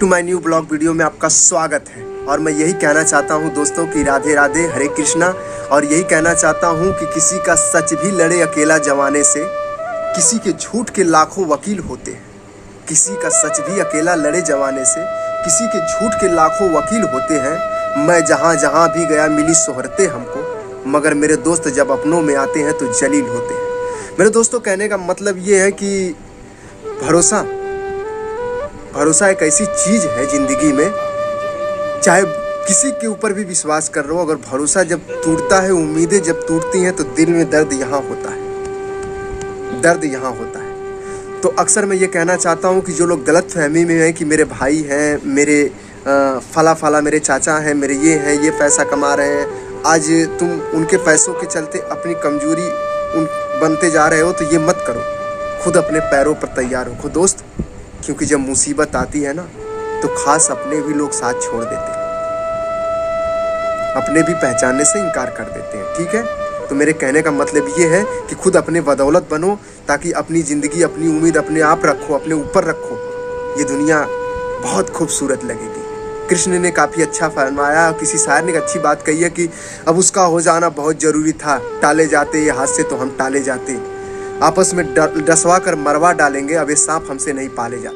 To my new blog video में आपका स्वागत है। और मैं यही कहना चाहता हूँ दोस्तों कि राधे राधे, हरे कृष्णा। और यही कहना चाहता हूँ कि किसी का सच भी लड़े अकेला जमाने से, किसी के झूठ के लाखों वकील होते हैं। किसी का सच भी अकेला लड़े जमाने से, किसी के झूठ के लाखों वकील होते हैं। मैं जहाँ जहाँ भी गया मिली शोहरतें हमको, मगर मेरे दोस्त जब अपनों में आते हैं तो जलील होते हैं। मेरे दोस्तों, कहने का मतलब ये है कि भरोसा एक ऐसी चीज़ है ज़िंदगी में, चाहे किसी के ऊपर भी विश्वास कर रहे हो, अगर भरोसा जब टूटता है, उम्मीदें जब टूटती हैं तो दिल में दर्द यहाँ होता है, दर्द यहाँ होता है। तो अक्सर मैं ये कहना चाहता हूँ कि जो लोग गलत फहमी में हैं कि मेरे भाई हैं, मेरे फला मेरे चाचा हैं, मेरे ये हैं, ये पैसा कमा रहे हैं, आज तुम उनके पैसों के चलते अपनी कमजोरी बनते जा रहे हो, तो ये मत करो। खुद अपने पैरों पर तैयार हो दोस्त, क्योंकि जब मुसीबत आती है ना तो खास अपने भी लोग साथ छोड़ देते हैं, अपने भी पहचानने से इनकार कर देते हैं। ठीक है, तो मेरे कहने का मतलब ये है कि खुद अपने बदौलत बनो, ताकि अपनी ज़िंदगी, अपनी उम्मीद अपने आप रखो, अपने ऊपर रखो। ये दुनिया बहुत खूबसूरत लगेगी। कृष्ण ने काफ़ी अच्छा फरमाया, किसी शायर ने एक अच्छी बात कही है कि अब उसका हो जाना बहुत ज़रूरी था, टाले जाते ये हाथ से तो हम टाले जाते, आपस में डसवा कर मरवा डालेंगे, अब ये सांप हमसे नहीं पाले जाते।